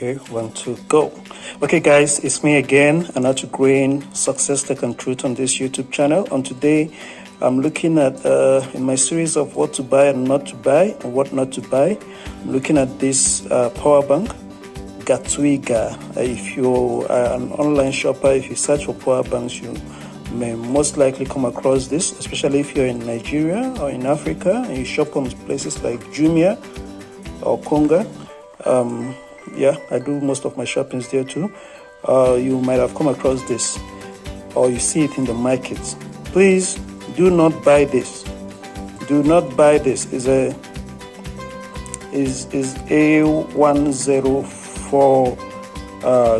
Okay, 1, 2, go. Okay guys, it's me again, and how to gain success, tech and truth on this YouTube channel. And today I'm looking at in my series of what to buy and not to buy and what not to buy, I'm looking at this power bank, Gatwiga. If you are an online shopper, if you search for power banks, you may most likely come across this, especially if you're in Nigeria or in Africa and you shop on places like Jumia or Konga. Yeah, I do most of my shoppings there too. You might have come across this, or you see it in the market. Please do not buy this. Do not buy this. Is A104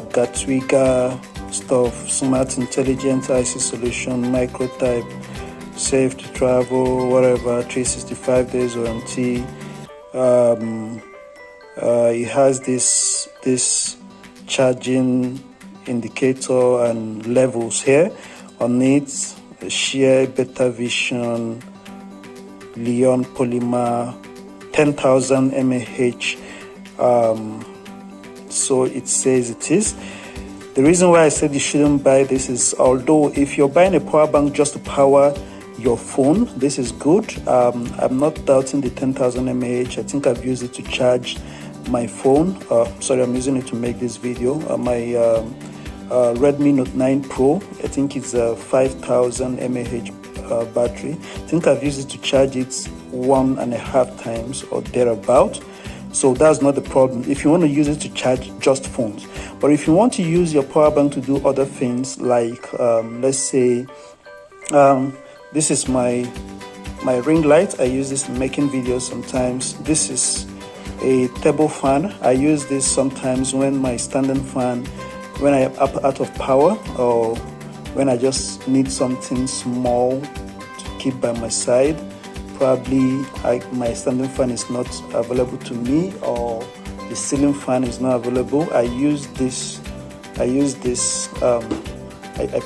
Gatwiga stuff, smart intelligent IC solution, microtype, safe to travel, whatever, 365 days warranty. It has this charging indicator and levels here on it. Sheer beta vision, Leon polymer, 10,000 mAH. So it says it is. The reason why I said you shouldn't buy this is, although if you're buying a power bank just to power your phone, this is good. I'm not doubting the 10,000 mAH. I think I've used it to charge my phone. Sorry, I'm using it to make this video. My Redmi Note 9 Pro, I think it's a 5,000 mAH battery. I think I've used it to charge it 1.5 times or thereabout. So that's not the problem if you want to use it to charge just phones. But if you want to use your power bank to do other things, like let's say this is my ring light. I use this in making videos sometimes. This is a table fan. I use this sometimes when my standing fan, when I am out of power, or when I just need something small to keep by my side. Probably my standing fan is not available to me, or the ceiling fan is not available. I use this. I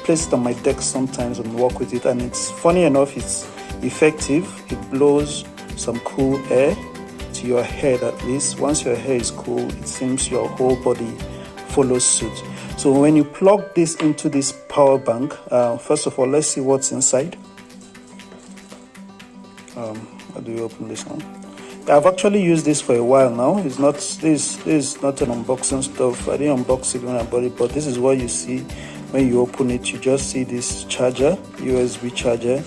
place it on my desk sometimes and work with it, and it's funny enough, it's effective. It blows some cool air to your head. At least once your hair is cool, it seems your whole body follows suit. So when you plug this into this power bank, first of all, let's see what's inside. How do you open this one? I've actually used this for a while now. It's not this is not an unboxing stuff. I didn't unbox it when I bought it, but this is what you see when you open it. You just see this charger, USB charger.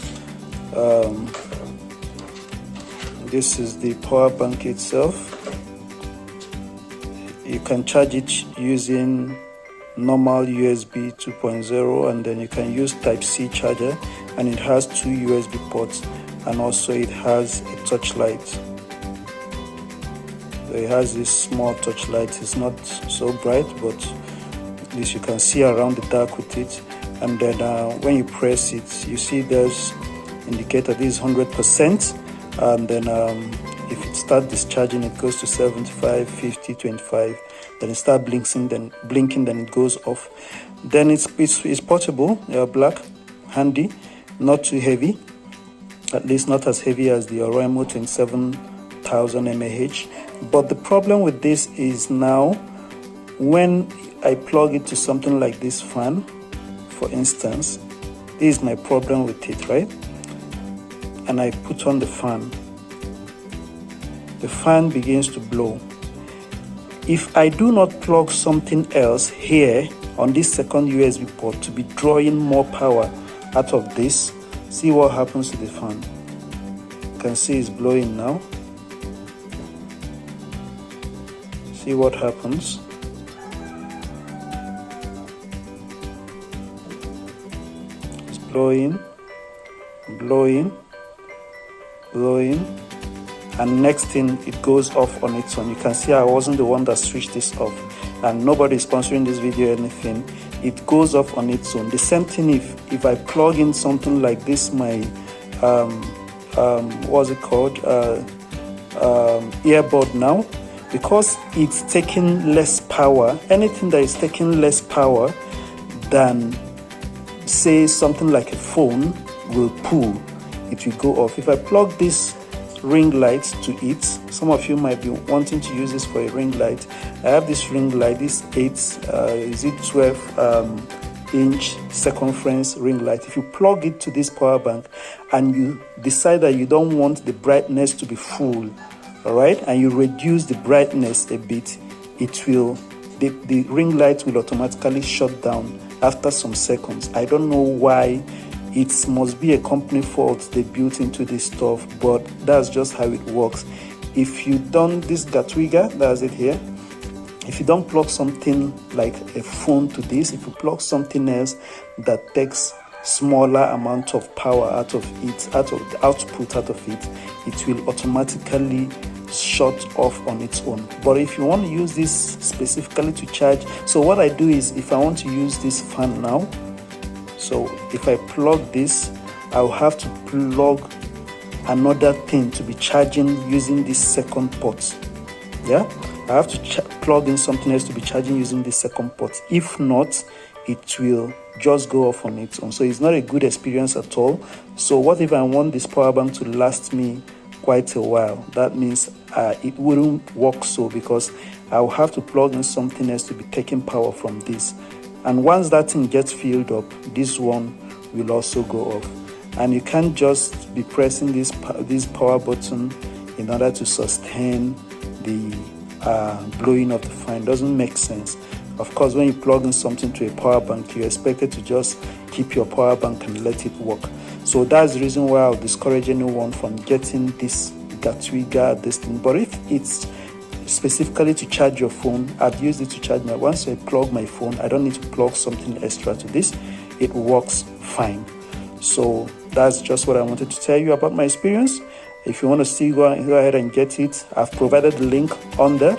This is the power bank itself. You can charge it using normal USB 2.0, and then you can use Type-C charger, and it has 2 USB ports, and also it has a touch light. So it has this small touch light. It's not so bright, but at least you can see around the dark with it. And then when you press it, you see there's indicator. This is 100%, and then if it starts discharging, it goes to 75, 50, 25. Then it starts blinking, then it goes off. Then it's portable, black, handy, not too heavy, at least not as heavy as the Oremo 27,000 mAH. But the problem with this is now, when I plug it to something like this fan, for instance, this is my problem with it, right? And I put on the fan begins to blow. If I do not plug something else here on this second USB port to be drawing more power out of this, see what happens to the fan. You can see it's blowing now. See what happens. It's blowing, blowing, blowing, and next thing, it goes off on its own. You can see I wasn't the one that switched this off, and nobody is sponsoring this video or anything. It goes off on its own. The same thing if I plug in something like this, my what's it called, earbud now, because it's taking less power. Anything that is taking less power than, say, something like a phone will pull, it will go off. If I plug this ring light to it. Some of you might be wanting to use this for a ring light. I have this ring light, this 12-inch circumference ring light. If you plug it to this power bank and you decide that you don't want the brightness to be full, all right, and you reduce the brightness a bit, it will, the ring light will automatically shut down after some seconds. I don't know why. It must be a company fault they built into this stuff, but that's just how it works. If you don't, this Gatwiga, that's it here. If you don't plug something like a phone to this, if you plug something else that takes smaller amount of power out of it, out of the output out of it, it will automatically shut off on its own. But if you want to use this specifically to charge, so what I do is, if I want to use this fan now, so if I plug this, I'll have to plug another thing to be charging using this second port. Yeah, I have to plug in something else to be charging using this second port. If not, it will just go off on its own. So it's not a good experience at all. So what if I want this power bank to last me quite a while? That means it wouldn't work, so because I'll have to plug in something else to be taking power from this. And once that thing gets filled up, this one will also go off. And you can't just be pressing this power button in order to sustain the blowing of the fan. It doesn't make sense. Of course, when you plug in something to a power bank, you're expected to just keep your power bank and let it work. So that's the reason why I'll discourage anyone from getting this Gatwiga, this thing. But if it's specifically to charge your phone, I've used it to charge my, once I plug my phone, I don't need to plug something extra to this. It works fine. So that's just what I wanted to tell you about my experience. If you want to see, go ahead and get it. I've provided the link on there,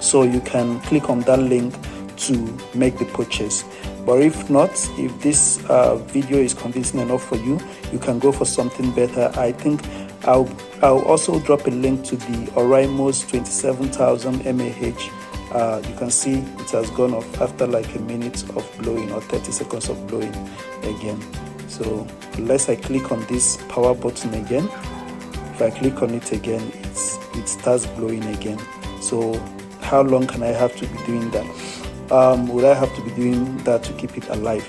so you can click on that link to make the purchase. But if not, if this video is convincing enough for you, you can go for something better. I think I'll also drop a link to the Oraimo's 27,000 mAH. You can see it has gone off after like a minute of blowing or 30 seconds of blowing again. So unless I click on this power button again, if I click on it again, it starts blowing again. So how long can I have to be doing that? Would I have to be doing that to keep it alive?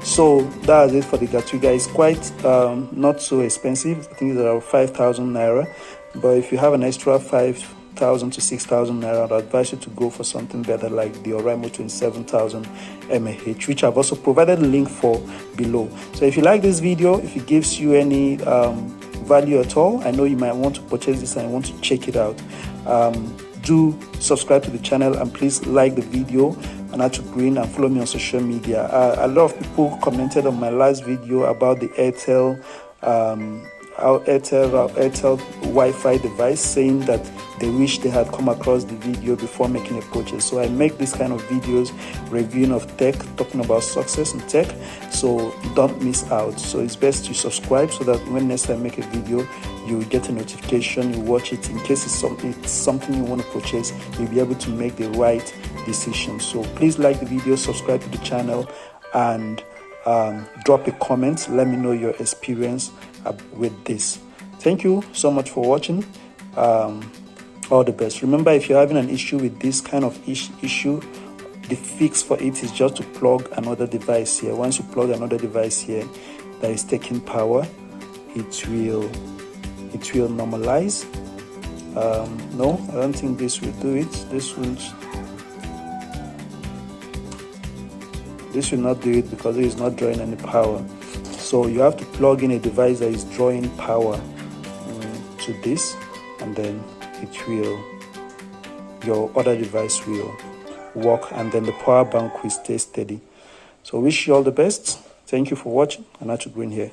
So that's it for the Gatwiga. It's quite not so expensive. I think it's around 5,000 naira. But if you have an extra 5,000 to 6,000 naira, I'd advise you to go for something better like the Oraimo 27,000 mAH, which I've also provided a link for below. So if you like this video, if it gives you any value at all, I know you might want to purchase this and want to check it out. Do subscribe to the channel and please like the video and Green, and follow me on social media. A lot of people commented on my last video about the Airtel Wi-Fi device, saying that they wish they had come across the video before making a purchase. So I make this kind of videos reviewing of tech, talking about success in tech, so don't miss out. So it's best to subscribe so that when next time I make a video, you get a notification, you watch it. In case it's something you want to purchase, you'll be able to make the right decision. So please like the video, subscribe to the channel, and drop a comment. Let me know your experience with this. Thank you so much for watching. All the best. Remember, if you're having an issue with this kind of issue, the fix for it is just to plug another device here. Once you plug another device here that is taking power, it will normalize. No, I don't think this will do it. This will not do it because it is not drawing any power. So you have to plug in a device that is drawing power to this, and then your other device will work, and then the power bank will stay steady. So wish you all the best. Thank you for watching. Green here.